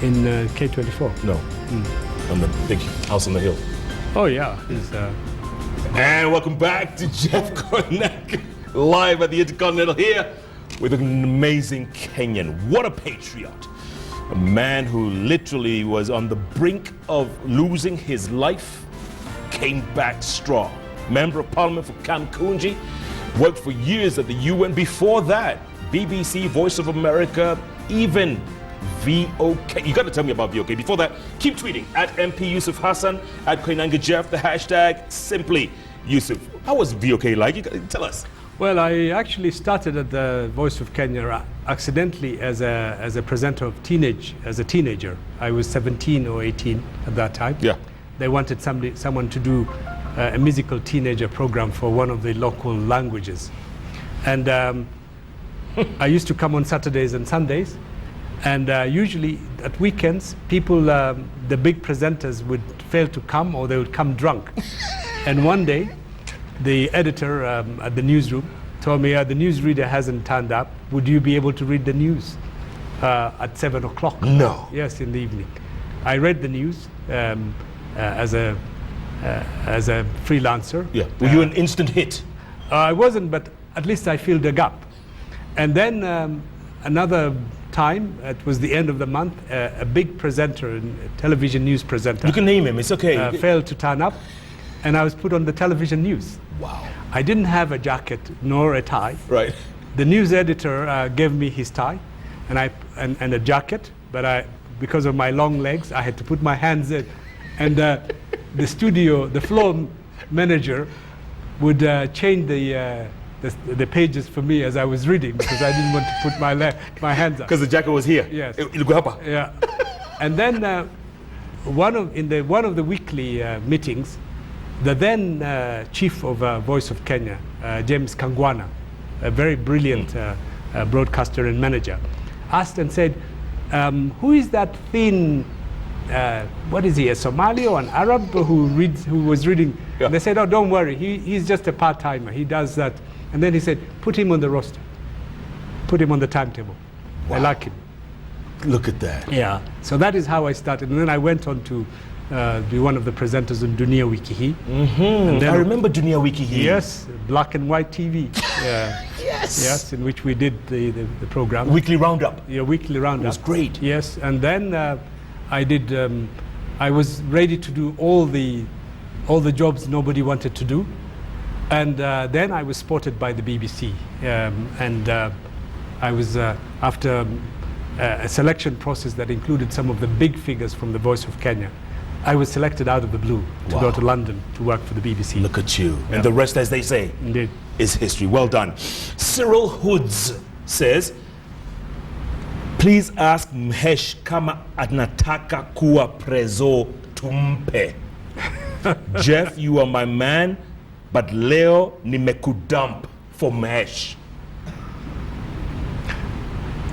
In K24? No. On the big house on the hill. Oh, yeah. And welcome back to Jeff Koinange, live at the Intercontinental here with an amazing Kenyan. What a patriot. A man who literally was on the brink of losing his life, came back strong. Member of Parliament for Kamukunji, worked for years at the UN. Before that, BBC, Voice of America, even VOK. You got to tell me about VOK. Before that, keep tweeting at MP Yusuf Hassan, at Koinange Jeff, the hashtag simply Yusuf. How was VOK like? You gotta tell us. Well, I actually started at the Voice of Kenya accidentally as a presenter of as a teenager. I was 17 or 18 at that time. Yeah. They wanted someone to do a musical teenager program for one of the local languages. And I used to come on Saturdays and Sundays. And usually at weekends, people, the big presenters would fail to come, or they would come drunk. And one day, the editor at the newsroom told me, the newsreader hasn't turned up. Would you be able to read the news at 7 o'clock? No. Yes, in the evening. I read the news as a freelancer. Yeah. Were you an instant hit? I wasn't, but at least I filled the gap. And then another time, it was the end of the month, a big presenter, a television news presenter. You can name him, it's okay. Failed to turn up, and I was put on the television news. Wow. I didn't have a jacket nor a tie. Right. The news editor gave me his tie and a jacket, but because of my long legs, I had to put my hands in. And the floor manager would change the pages for me as I was reading, because I didn't want to put my hands up. Because the jacket was here. Yes. Yeah. And then one of the weekly meetings, the then chief of Voice of Kenya, James Kangwana, a very brilliant broadcaster and manager, asked and said, who is that thin, what is he, a Somali or an Arab who was reading? Yeah. And they said, oh, don't worry, he's just a part-timer, he does that. And then he said, put him on the roster, put him on the timetable. Wow. I like him. Look at that. Yeah, so that is how I started. And then I went on to be one of the presenters on Dunia Wiki Hii. And then I remember Dunia Wiki Hii. Yes, black and white TV. Yes. Yes, in which we did the program. Weekly roundup. Yeah, weekly roundup. It was great. Yes, and then I was ready to do all the jobs nobody wanted to do. And then I was spotted by the BBC. I was, after a selection process that included some of the big figures from the Voice of Kenya, I was selected out of the blue to go to London to work for the BBC. Look at you. Yeah. And the rest, as they say, indeed, is history. Well done. Cyril Hoods says, please ask Mhesh kama anataka kuwa prezo tumpe. Jeff, you are my man, but leo nimekudump for Mhesh.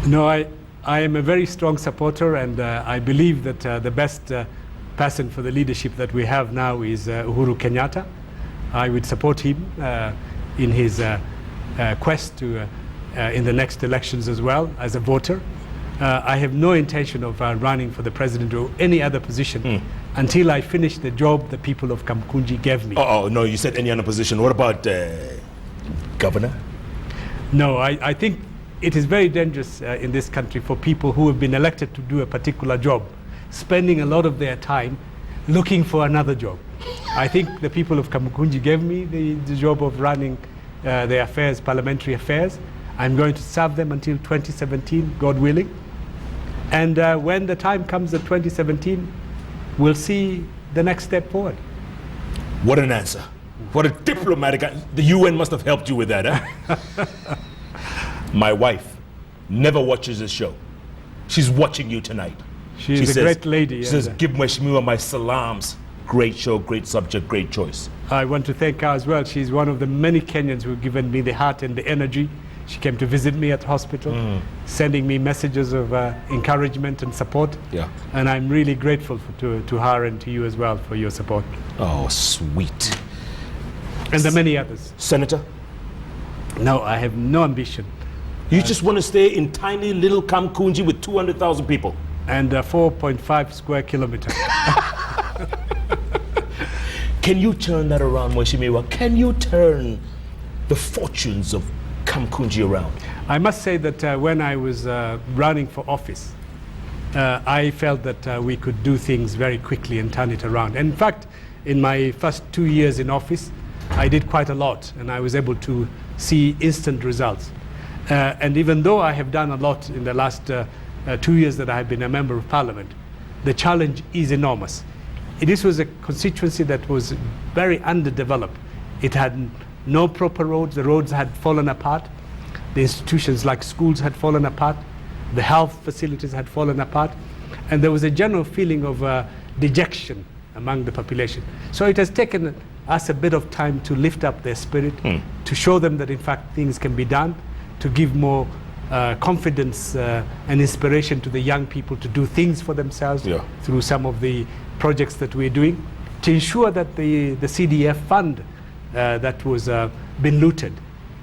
No, I am a very strong supporter, and I believe that the best person for the leadership that we have now is Uhuru Kenyatta. I would support him in his quest to in the next elections as well as a voter. I have no intention of running for the president or any other position until I finish the job the people of Kamukunji gave me. Oh, no, you said any other position. What about governor? No, I think it is very dangerous in this country for people who have been elected to do a particular job, spending a lot of their time looking for another job. I think the people of Kamukunji gave me the job of running the affairs, parliamentary affairs. I'm going to serve them until 2017, God willing. And when the time comes at 2017, we'll see the next step forward. What an answer. What a diplomatic answer. The UN must have helped you with that, huh? My wife never watches this show. She's watching you tonight. She says, a great lady. She says, give Mheshimiwa my salams. Great show, great subject, great choice. I want to thank her as well. She's one of the many Kenyans who have given me the heart and the energy. She came to visit me at hospital, sending me messages of encouragement and support. Yeah. And I'm really grateful to her and to you as well for your support. Oh, sweet. And the many others. Senator? No, I have no ambition. You just want to stay in tiny little Kamukunji with 200,000 people? and 4.5 square kilometers. Can you turn that around, Mheshimiwa? Can you turn the fortunes of Kamukunji around? I must say that when I was running for office, I felt that we could do things very quickly and turn it around. And in fact, in my first 2 years in office, I did quite a lot, and I was able to see instant results. And even though I have done a lot in the last 2 years that I have been a member of parliament, the challenge is enormous. This was a constituency that was very underdeveloped. It had no proper roads. The roads had fallen apart. The institutions like schools had fallen apart. The health facilities had fallen apart. And there was a general feeling of dejection among the population. So it has taken us a bit of time to lift up their spirit, to show them that in fact things can be done, to give more confidence and inspiration to the young people to do things for themselves through some of the projects that we're doing, to ensure that the CDF fund that was been looted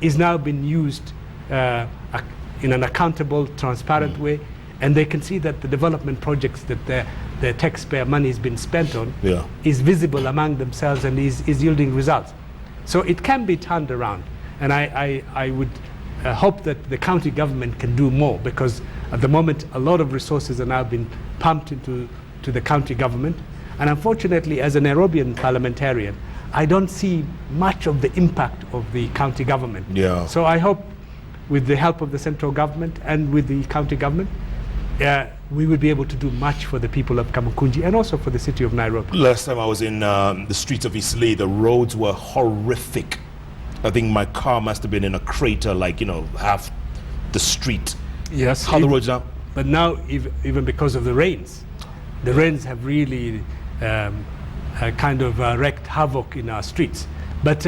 is now being used in an accountable, transparent way, and they can see that the development projects that the taxpayer money has been spent on is visible among themselves and is yielding results. So it can be turned around, and I would hope that the county government can do more, because at the moment a lot of resources are now being pumped into the county government, and unfortunately as a Nairobian parliamentarian I don't see much of the impact of the county government. So I hope with the help of the central government and with the county government we will be able to do much for the people of Kamukunji and also for the city of Nairobi. Last time I was in the streets of Eastleigh, the roads were horrific. I think my car must have been in a crater, like, you know, half the street. Yes. How are the roads now? But now, even because of the rains have really kind of wreaked havoc in our streets. But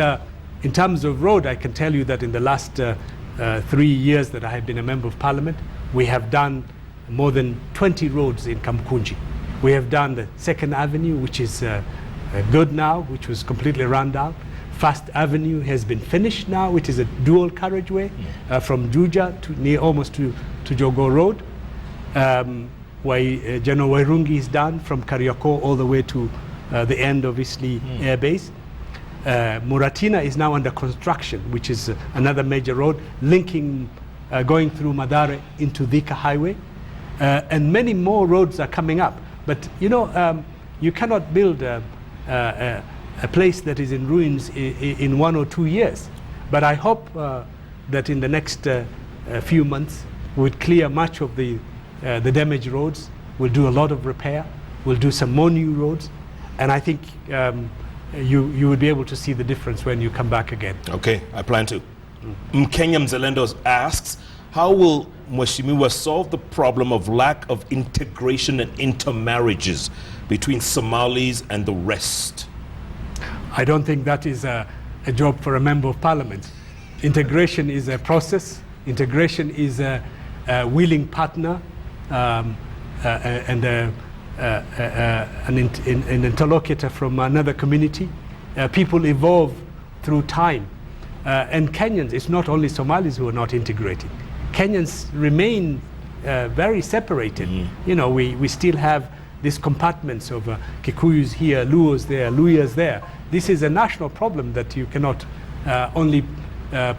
in terms of road, I can tell you that in the last 3 years that I have been a member of parliament, we have done more than 20 roads in Kamukunji. We have done the 2nd Avenue, which is good now, which was completely run down. First Avenue has been finished now, which is a dual carriageway from Juja to almost to Jogo Road. General Wairungi is done from Kariako all the way to the end of Eastleigh Air Base. Muratina is now under construction, which is another major road linking, going through Madare into Thika Highway. And many more roads are coming up. But you know, you cannot build a place that is in ruins in 1 or 2 years. But I hope that in the next few months we'll clear much of the damaged roads. We'll do a lot of repair. We'll do some more new roads. And I think you would be able to see the difference when you come back again. Okay, I plan to. Mkenya Mzalendo asks, how will Mheshimiwa solve the problem of lack of integration and intermarriages between Somalis and the rest? I don't think that is a job for a member of parliament. Integration is a process. Integration is a willing partner and an interlocutor from another community. People evolve through time. And Kenyans, it's not only Somalis who are not integrating. Kenyans remain very separated. You know, we still have these compartments of Kikuyus here, Luos there, Luyas there. This is a national problem that you cannot only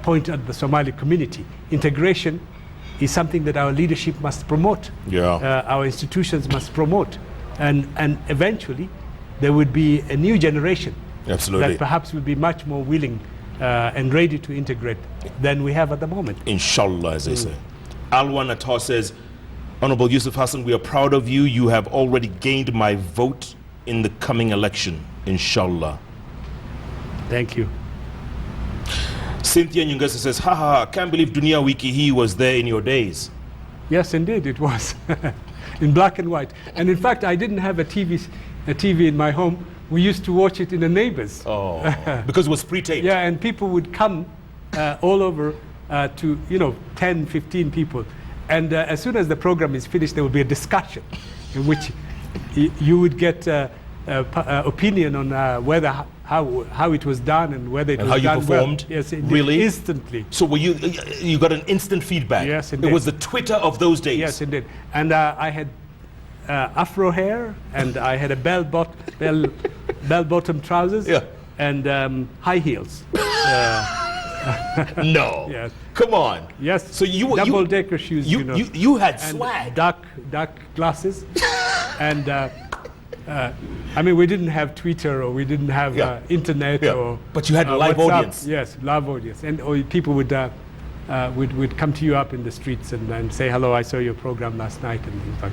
point at the Somali community. Integration is something that our leadership must promote. Our institutions must promote. And eventually there would be a new generation that perhaps will be much more willing and ready to integrate than we have at the moment. Inshallah, as they say. Alwan Atar says, Honorable Yusuf Hassan, we are proud of you. You have already gained my vote in the coming election. Inshallah. Thank you. Cynthia Nyungesa says, ha ha ha, can't believe Dunia Wiki Hii was there in your days. Yes, indeed, it was. In black and white. And in fact, I didn't have a TV in my home. We used to watch it in the neighbors. Oh, because it was pre-taped. Yeah, and people would come all over to, 10, 15 people. And as soon as the program is finished, there will be a discussion in which you would get opinion on whether how it was done and whether it was done how you performed. Well. Yes, really, instantly. So were you got an instant feedback? Yes, indeed. It was the Twitter of those days. Yes, indeed. And I had afro hair, and I had a bell-bottom trousers, Yeah. and high heels. No. Yes. Come on. Yes. So you double-decker shoes. you had and swag. dark glasses, and I mean, we didn't have Twitter, or we didn't have internet, or but you had a live WhatsApp. audience. Yes, live audience, and people would come to you up in the streets and say, hello, I saw your program last night, and things like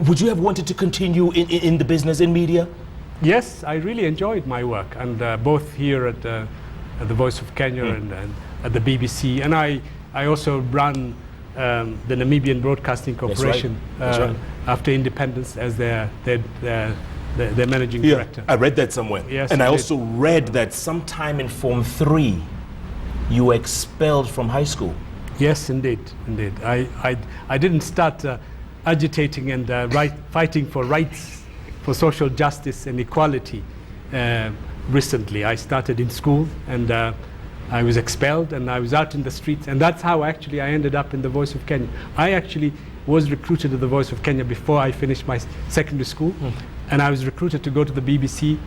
Would you have wanted to continue in the business, in media? Yes, I really enjoyed my work, and both here at the Voice of Kenya and at the BBC, and I also ran the Namibian Broadcasting Corporation That's right. after independence as their managing director. I read that somewhere. Yes, and I you also read that sometime in Form 3, you were expelled from high school. Yes, indeed. I didn't start agitating and fighting for rights, for social justice and equality recently. I started in school, and I was expelled, and I was out in the streets, and that's how actually I ended up in the Voice of Kenya. I actually was recruited to the Voice of Kenya before I finished my secondary school, and I was recruited to go to the BBC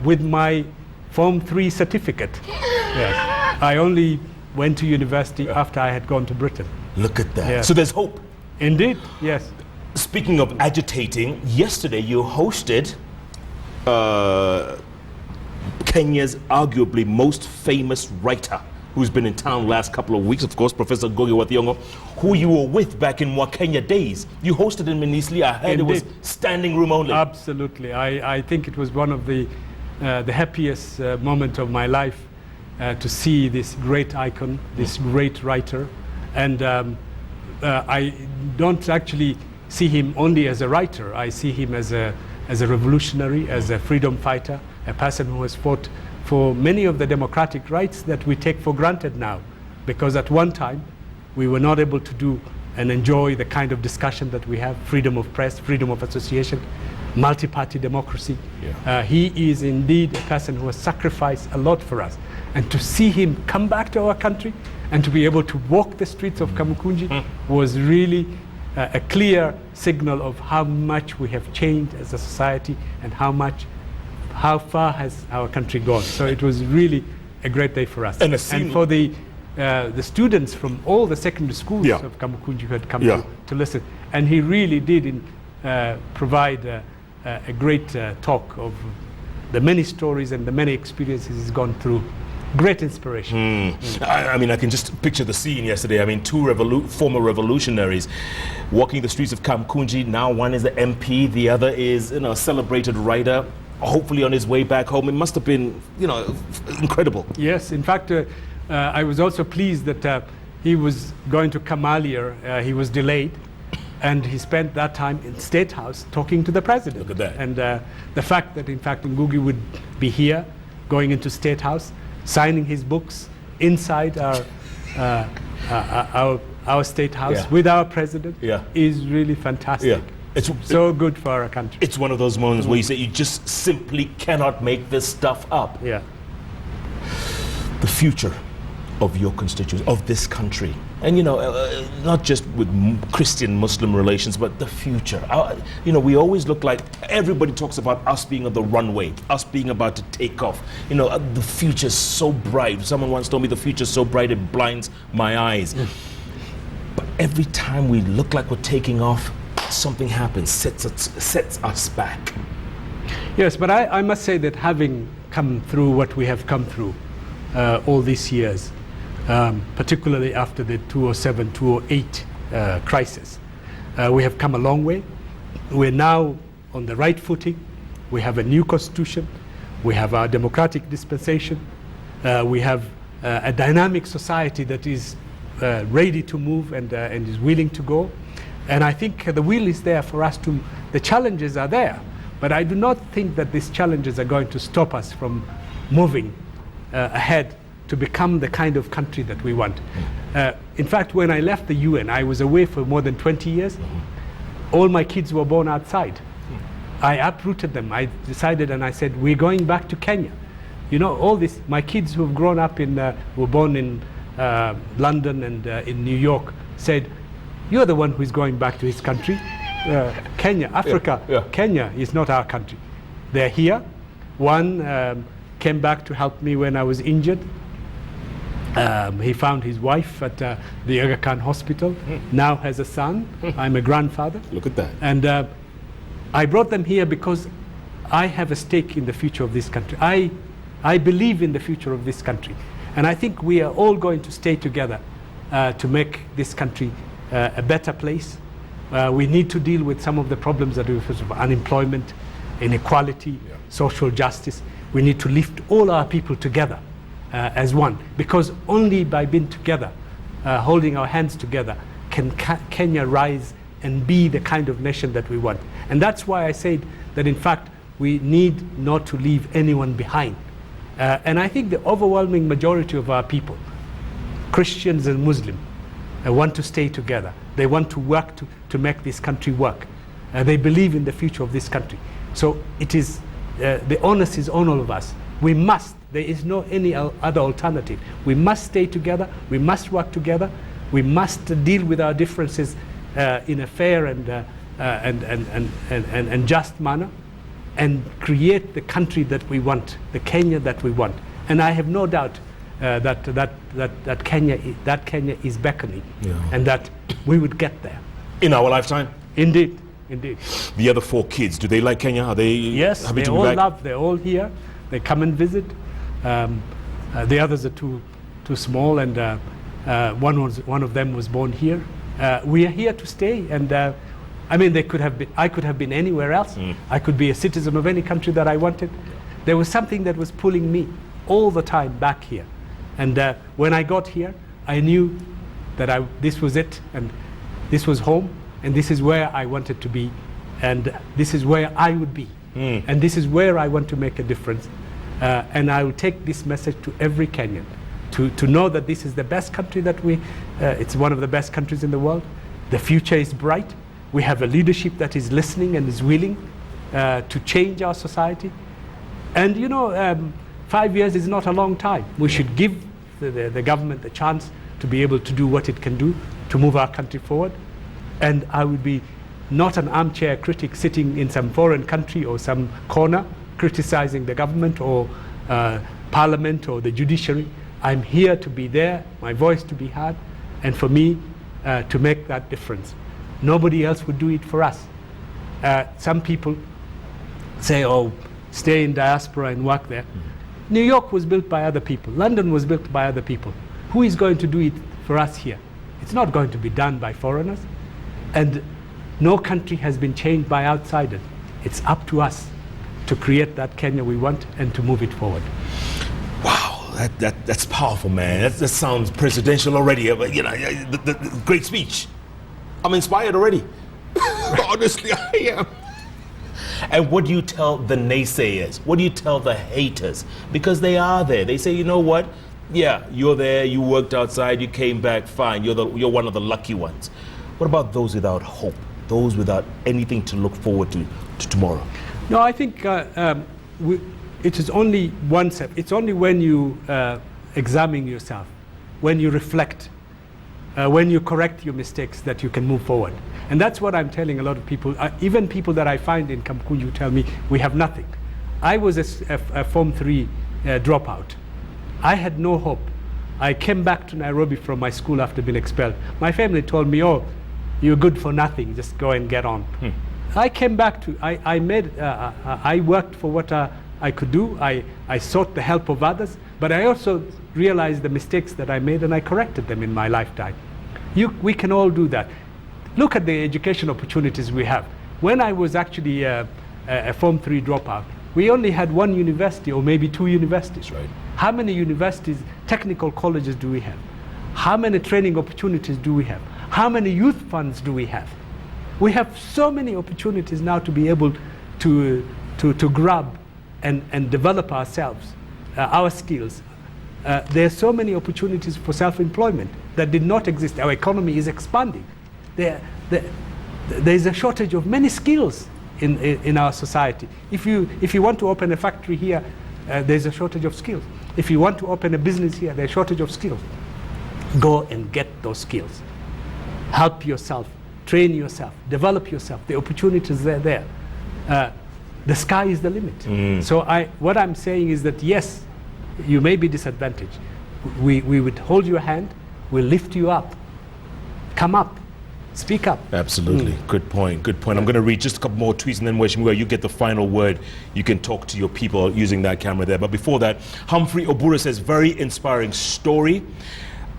with my Form 3 certificate. Yes. I only went to university after I had gone to Britain. Look at that. Yes. So there's hope. Indeed, yes. Speaking of agitating, yesterday you hosted Kenya's arguably most famous writer, who's been in town last couple of weeks, of course, Professor Ngugi wa Thiong'o, who you were with back in Kenya days. You hosted him in Eastleigh. I heard Indeed. it was standing room only. Absolutely. I think it was one of the happiest moment of my life to see this great icon, this great writer. And I don't actually see him only as a writer. I see him as a revolutionary, as a freedom fighter, a person who has fought for many of the democratic rights that we take for granted now. Because at one time, we were not able to do and enjoy the kind of discussion that we have, freedom of press, freedom of association, multi-party democracy. He is indeed a person who has sacrificed a lot for us. And to see him come back to our country and to be able to walk the streets of Kamukunji was really a clear signal of how much we have changed as a society and how far has our country gone. So it was really a great day for us. And for the students from all the secondary schools of Kamukunji who had come to listen. And he really did provide a great talk of the many stories and the many experiences he's gone through. Great inspiration. I mean, I can just picture the scene yesterday. I mean, two former revolutionaries walking the streets of Kamukunji. Now one is the MP, the other is a celebrated writer, hopefully on his way back home. It must have been, incredible. Yes, in fact, I was also pleased that he was going to come earlier. He was delayed, and he spent that time in State House talking to the president. Look at that. And the fact that, in fact, Ngugi would be here, going into State House, signing his books inside our State House with our president is really fantastic. It's so good for our country. It's one of those moments where you say you just simply cannot make this stuff up. Yeah. The future of your constituents, of this country, and not just with Christian-Muslim relations, but the future. We always look like everybody talks about us being on the runway, us being about to take off. The future's so bright. Someone once told me the future's so bright it blinds my eyes. But every time we look like we're taking off, something happens, sets us back. Yes, but I must say that having come through what we have come through all these years, particularly after the 2007-2008 crisis, we have come a long way. We're now on the right footing. We have a new constitution. We have our democratic dispensation. We have a dynamic society that is ready to move and is willing to go. And I think the will is there for us to, the challenges are there, but I do not think that these challenges are going to stop us from moving ahead to become the kind of country that we want. In fact, when I left the UN, I was away for more than 20 years. All my kids were born outside. I uprooted them. I decided and I said, we're going back to Kenya. All this, my kids who've grown up were born in London and in New York, said, you're the one who's going back to his country. Kenya, Africa, Kenya is not our country. They're here. One came back to help me when I was injured. He found his wife at the Aga Khan hospital, now has a son. I'm a grandfather. Look at that. And I brought them here because I have a stake in the future of this country. I believe in the future of this country. And I think we are all going to stay together to make this country a better place. We need to deal with some of the problems that we face of unemployment, inequality, social justice. We need to lift all our people together as one, because only by being together, holding our hands together, can Kenya rise and be the kind of nation that we want. And that's why I said that in fact we need not to leave anyone behind. And I think the overwhelming majority of our people, Christians and Muslims, want to stay together. They want to work to make this country work. They believe in the future of this country. So it is, the onus is on all of us. We must, there is no any other alternative. We must stay together, we must work together, we must deal with our differences in a fair and just manner, and create the country that we want, the Kenya that we want. And I have no doubt that Kenya is beckoning, and that we would get there. In our lifetime? Indeed, indeed. The other 4 kids, do they like Kenya? Are they yes, happy they to be all back? love, they're all here. They come and visit. The others are too small, and one of them was born here. We are here to stay, and I mean, I could have been anywhere else. I could be a citizen of any country that I wanted. There was something that was pulling me all the time back here. And when I got here, I knew that this was it, and this was home, and this is where I wanted to be, and this is where I would be. And this is where I want to make a difference. And I will take this message to every Kenyan, to know that this is the best country that it's one of the best countries in the world. The future is bright. We have a leadership that is listening and is willing to change our society. And you know, 5 years is not a long time. We should give the government a chance to be able to do what it can do to move our country forward. And I would be not an armchair critic sitting in some foreign country or some corner criticizing the government or parliament or the judiciary. I'm here to be there, my voice to be heard, and for me to make that difference. Nobody else would do it for us. Some people say, oh, stay in diaspora and work there. New York was built by other people. London was built by other people. Who is going to do it for us here? It's not going to be done by foreigners. And no country has been changed by outsiders. It's up to us to create that Kenya we want and to move it forward. Wow, that's powerful, man. That sounds presidential already. You know, the great speech. I'm inspired already. Honestly, I am. And what do you tell the naysayers? What do you tell the haters? Because they are there. They say, you know what? Yeah, you're there, you worked outside, you came back, fine. You're one of the lucky ones. What about those without hope? Those without anything to look forward to tomorrow? No, I think it is only one step. It's only when you examine yourself, when you reflect, when you correct your mistakes, that you can move forward. And that's what I'm telling a lot of people, even people that I find in Kamukunji tell me, we have nothing. I was a Form 3 dropout. I had no hope. I came back to Nairobi from my school after being expelled. My family told me, oh, you're good for nothing, just go and get on. I came back to, I worked for what I could do. I sought the help of others, but I also realized the mistakes that I made, and I corrected them in my lifetime. We can all do that. Look at the education opportunities we have. When I was actually a Form 3 dropout, we only had one university or maybe 2 universities. Right. How many universities, technical colleges do we have? How many training opportunities do we have? How many youth funds do we have? We have so many opportunities now to be able to grab and develop ourselves, our skills. There are so many opportunities for self-employment that did not exist. Our economy is expanding. There's a shortage of many skills in our society. If you want to open a factory here, there's a shortage of skills. If you want to open a business here, there's a shortage of skills. Go and get those skills. Help yourself train yourself, develop yourself. The opportunities are there. The sky is the limit. So what I'm saying is that yes, you may be disadvantaged. We would hold your hand, we'll lift you up. Come up, speak up. Absolutely. Good point. Good point. I'm going to read just a couple more tweets, and then Mheshimiwa, you get the final word. You can talk to your people using that camera there. But before that, Humphrey Obura says, very inspiring story.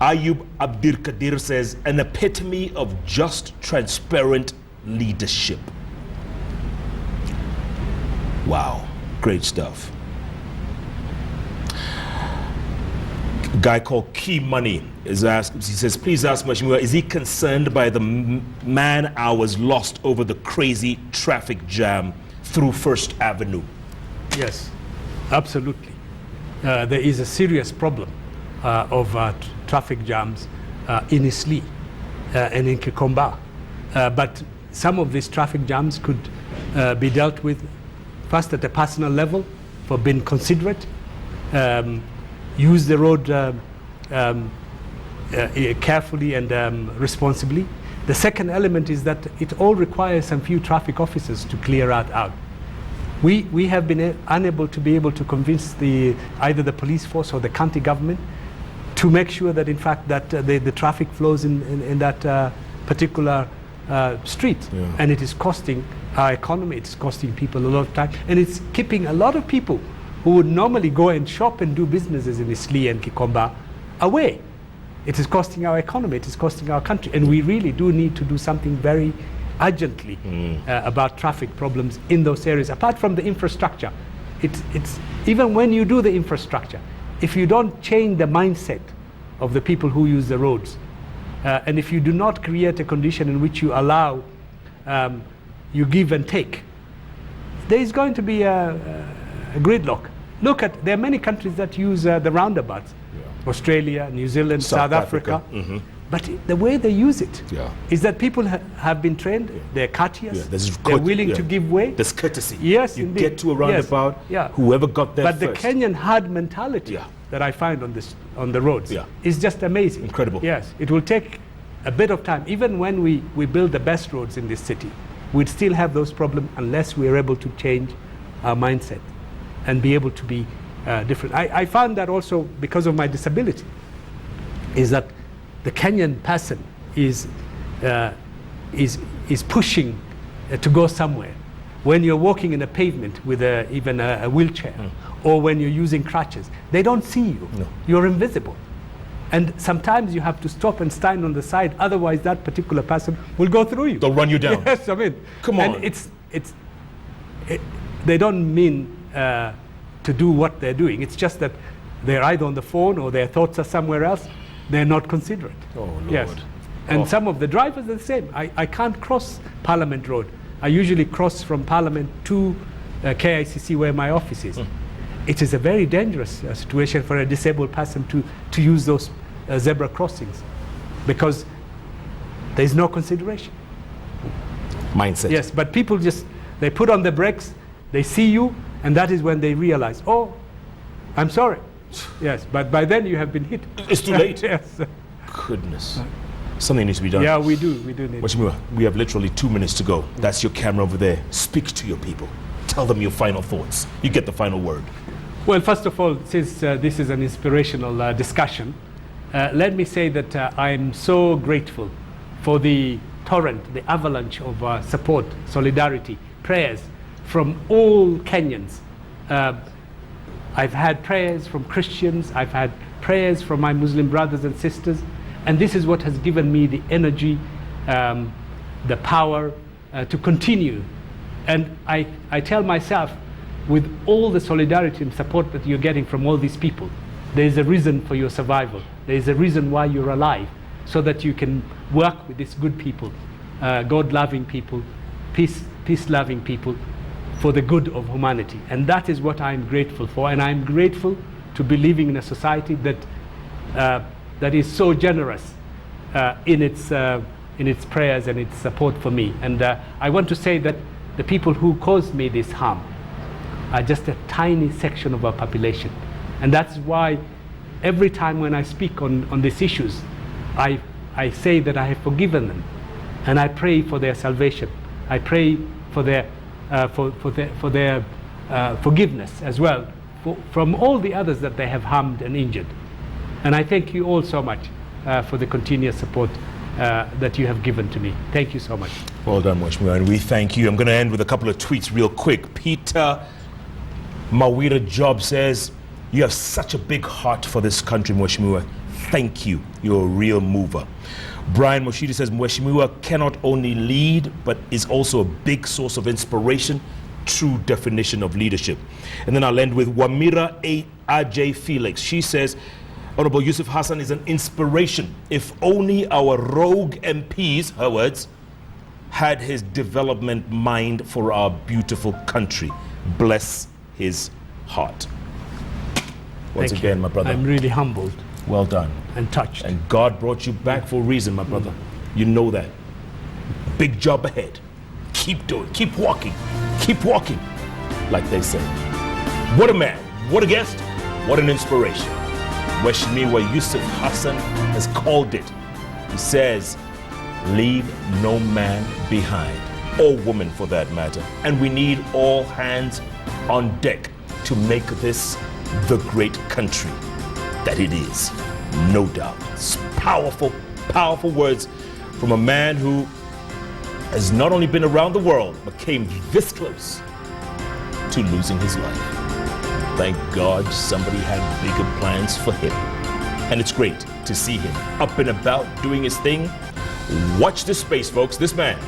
Ayub Abdir Kadir says, an epitome of just, transparent leadership. Wow. Great stuff. A guy called Key Money is asked, he says, please ask Mheshimiwa, is he concerned by the man hours lost over the crazy traffic jam through First Avenue? Yes, absolutely. There is a serious problem of traffic jams in Isli and in Kikomba. But some of these traffic jams could be dealt with first at a personal level for being considerate, use the road carefully and responsibly. The second element is that it all requires some few traffic officers to clear out. We have been unable to convince either the police force or the county government to make sure that in fact that the traffic flows in that particular street. Yeah. And it is costing our economy, it's costing people a lot of time, and it's keeping a lot of people who would normally go and shop and do businesses in Isli and Kikomba away. It is costing our economy, it is costing our country, and we really do need to do something very urgently about traffic problems in those areas. Apart from the infrastructure, it's even when you do the infrastructure, if you don't change the mindset of the people who use the roads, and if you do not create a condition in which you allow, you give and take, there is going to be a gridlock. Look at, there are many countries that use the roundabouts. Yeah. Australia, New Zealand, South Africa. But the way they use it is that people have been trained, they're courteous, they're willing to give way. There's courtesy. Yes, you indeed. get to a roundabout, whoever got there but first. The Kenyan hard mentality that I find on the roads is just amazing. Incredible. Yes, it will take a bit of time. Even when we build the best roads in this city, we'd still have those problems unless we're able to change our mindset and be able to be different. I found that also because of my disability, is that the Kenyan person is pushing to go somewhere. When you're walking in a pavement with even a wheelchair, or when you're using crutches, they don't see you. No. You're invisible. And sometimes you have to stop and stand on the side, otherwise that particular person will go through you. They'll run you down. Yes, I mean. Come on. And they don't mean to do what they're doing. It's just that they're either on the phone or their thoughts are somewhere else. They're not considerate. Oh, Lord. Yes. And some of the drivers are the same. I can't cross Parliament Road. I usually cross from Parliament to KICC where my office is. It is a very dangerous situation for a disabled person to use those zebra crossings because there's no consideration. Mindset. Yes, but people they put on the brakes, they see you, and that is when they realize, oh, I'm sorry. Yes, but by then you have been hit. It's too late. Yes. Goodness. Something needs to be done. Yeah, we do need. Mheshimiwa, we have literally 2 minutes to go. That's your camera over there. Speak to your people. Tell them your final thoughts. You get the final word. Well, first of all, since this is an inspirational discussion, let me say that I'm so grateful for the torrent, the avalanche of support, solidarity, prayers from all Kenyans. I've had prayers from Christians, I've had prayers from my Muslim brothers and sisters, and this is what has given me the energy, the power to continue. And I tell myself, with all the solidarity and support that you're getting from all these people, there is a reason for your survival. There is a reason why you're alive, so that you can work with these good people, God-loving people, peace-loving people, for the good of humanity. And that is what I'm grateful for. And I'm grateful to be living in a society that is so generous in its prayers and its support for me. And I want to say that the people who caused me this harm are just a tiny section of our population. And that's why every time when I speak on these issues, I say that I have forgiven them. And I pray for their salvation. I pray for their forgiveness as well from all the others that they have harmed and injured. And I thank you all so much for the continuous support that you have given to me. Thank you so much. Well done, Mheshimiwa, and we thank you. I'm going to end with a couple of tweets real quick. Peter Mawira Job says, you have such a big heart for this country, Mheshimiwa. Thank you. You're a real mover. Brian Moshidi says, Mheshimiwa cannot only lead, but is also a big source of inspiration, true definition of leadership. And then I'll end with Wamira Ajay Felix. She says, Honorable Yusuf Hassan is an inspiration. If only our rogue MPs, her words, had his development mind for our beautiful country. Bless his heart. Once again, my brother. I'm really humbled. Well done. And touched. And God brought you back for a reason, my brother. You know that. Big job ahead. Keep doing, keep walking, like they say. What a man, what a guest, what an inspiration. Mheshimiwa Yusuf Hassan has called it. He says, leave no man behind, or woman for that matter. And we need all hands on deck to make this the great country that it is, no doubt. It's powerful, powerful words from a man who has not only been around the world, but came this close to losing his life. Thank God somebody had bigger plans for him. And it's great to see him up and about doing his thing. Watch this space, folks. This man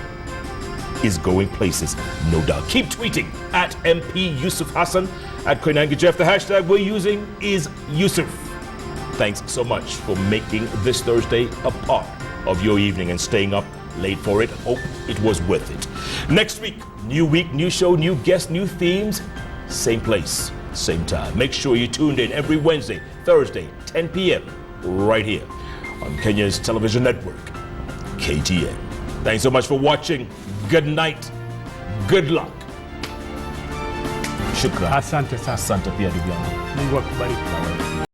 is going places, no doubt. Keep tweeting at MP Yusuf Hassan, at Koinange Jeff. The hashtag we're using is Yusuf. Thanks so much for making this Thursday a part of your evening and staying up late for it. Hope it was worth it. Next week, new show, new guests, new themes, same place, same time. Make sure you tuned in every Wednesday, Thursday, 10 p.m. right here on Kenya's television network, KTN. Thanks so much for watching. Good night. Good luck. Shukran. Asante sana. Asante pia ndugu yangu. Mungu akubariki.